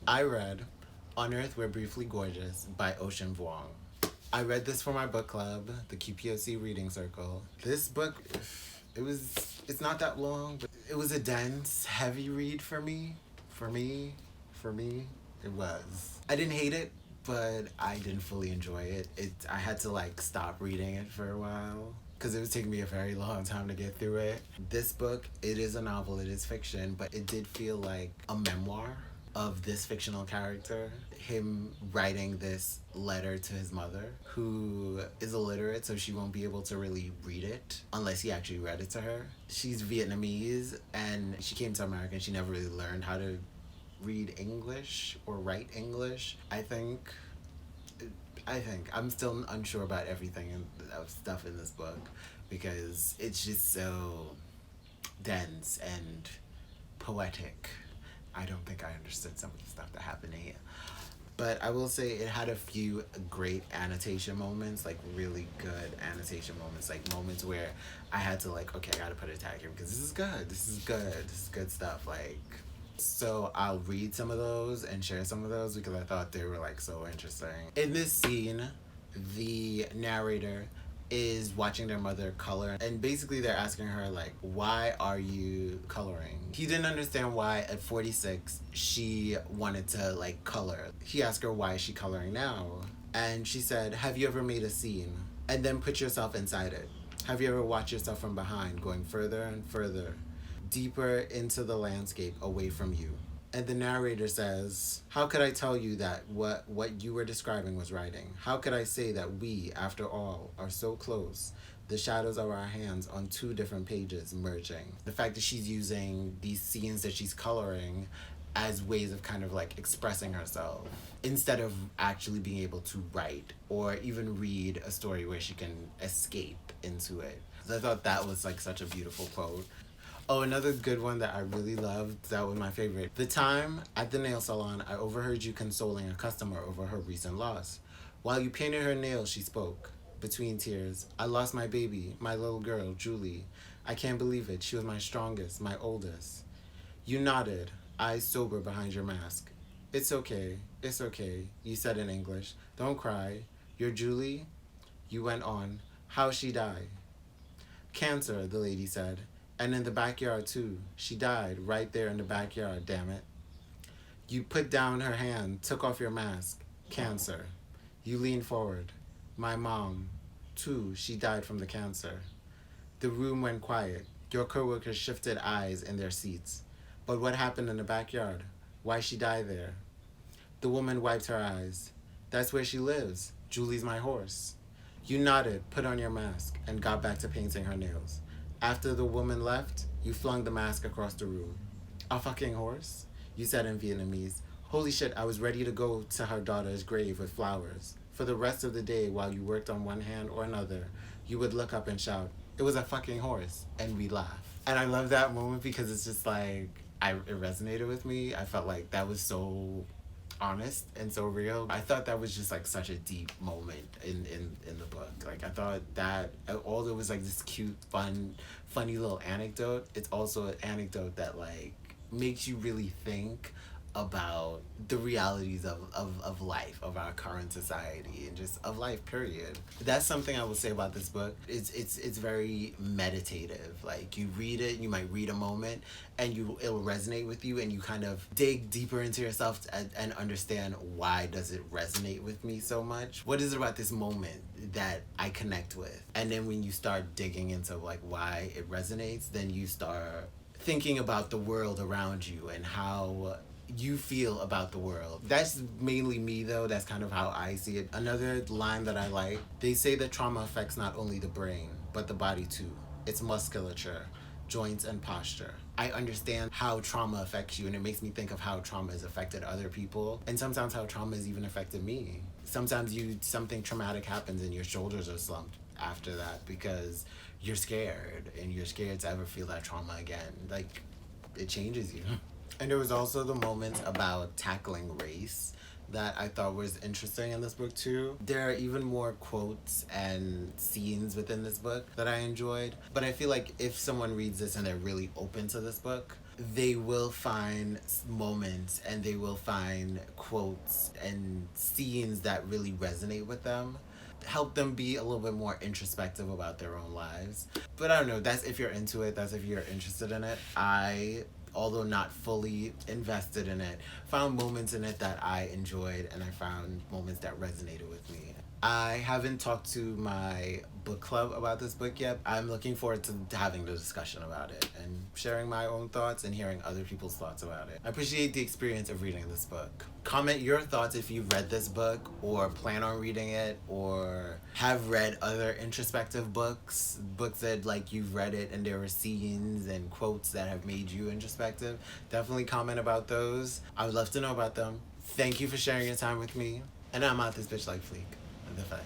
I read On Earth We're Briefly Gorgeous by Ocean Vuong. I read this for my book club, the QPOC Reading Circle. This book, it's not that long, but it was a dense, heavy read for me. For me, for me, it was. I didn't hate it, but I didn't fully enjoy it. I had to like stop reading it for a while because it was taking me a very long time to get through it. This book, it is a novel, it is fiction, but it did feel like a memoir of this fictional character, him writing this letter to his mother, who is illiterate, so she won't be able to really read it unless he actually read it to her. She's Vietnamese, and she came to America and she never really learned how to read English or write English. I think I'm still unsure about everything of stuff in this book because it's just so dense and poetic. I don't think I understood some of the stuff that happened here. But I will say it had a few great annotation moments, like really good annotation moments, like moments where I had to like, okay, I gotta put a tag here because this is good, this is good, this is good stuff. Like, so I'll read some of those and share some of those because I thought they were like so interesting. In this scene, the narrator is watching their mother color, and basically they're asking her like, why are you coloring? He didn't understand why at 46 she wanted to like color. He asked her, why is she coloring now? And she said, have you ever made a scene and then put yourself inside it? Have you ever watched yourself from behind going further and further, deeper into the landscape away from you? And the narrator says, how could I tell you that what you were describing was writing? How could I say that we, after all, are so close, the shadows of our hands on two different pages merging? The fact that she's using these scenes that she's coloring as ways of kind of like expressing herself instead of actually being able to write or even read a story where she can escape into it. So I thought that was like such a beautiful quote. Oh, another good one that I really loved, that was my favorite. The time at the nail salon, I overheard you consoling a customer over her recent loss. While you painted her nails, she spoke. Between tears, I lost my baby, my little girl, Julie. I can't believe it. She was my strongest, my oldest. You nodded, eyes sober behind your mask. It's okay, you said in English. Don't cry. You're Julie? You went on. How she die? Cancer, the lady said. And in the backyard, too. She died right there in the backyard, damn it. You put down her hand, took off your mask. Cancer. You leaned forward. My mom, too, she died from the cancer. The room went quiet. Your coworkers shifted eyes in their seats. But what happened in the backyard? Why she die there? The woman wiped her eyes. That's where she lives. Julie's my horse. You nodded, put on your mask, and got back to painting her nails. After the woman left, you flung the mask across the room. A fucking horse? You said in Vietnamese. Holy shit, I was ready to go to her daughter's grave with flowers. For the rest of the day, while you worked on one hand or another, you would look up and shout, it was a fucking horse, and we'd laugh. And I love that moment because it's just like, it resonated with me. I felt like that was so honest and so real. I thought that was just like such a deep moment in the book. Like I thought that although it was like this cute, funny little anecdote, it's also an anecdote that like makes you really think about the realities of life, of our current society, and just of life, period. That's something I will say about this book. It's very meditative. Like you read it, you might read a moment, and it'll resonate with you, and you kind of dig deeper into yourself and understand why does it resonate with me so much. What is it about this moment that I connect with? And then when you start digging into like why it resonates, then you start thinking about the world around you and how you feel about the world. That's mainly me though, that's kind of how I see it. Another line that I like, they say that trauma affects not only the brain, but the body too. It's musculature, joints, and posture. I understand how trauma affects you, and it makes me think of how trauma has affected other people, and sometimes how trauma has even affected me. Sometimes something traumatic happens and your shoulders are slumped after that because you're scared, and you're scared to ever feel that trauma again. Like, it changes you. And there was also the moments about tackling race that I thought was interesting in this book too. There are even more quotes and scenes within this book that I enjoyed. But I feel like if someone reads this and they're really open to this book, they will find moments and they will find quotes and scenes that really resonate with them, help them be a little bit more introspective about their own lives. But I don't know, that's if you're into it, that's if you're interested in it. I, although not fully invested in it, found moments in it that I enjoyed, and I found moments that resonated with me. I haven't talked to my book club about this book yet. I'm looking forward to having the discussion about it and sharing my own thoughts and hearing other people's thoughts about it. I appreciate the experience of reading this book. Comment your thoughts if you've read this book or plan on reading it or have read other introspective books that like you've read it and there were scenes and quotes that have made you introspective. Definitely comment about those. I would love to know about them. Thank you for sharing your time with me. And I'm out this bitch like Fleek. The fact.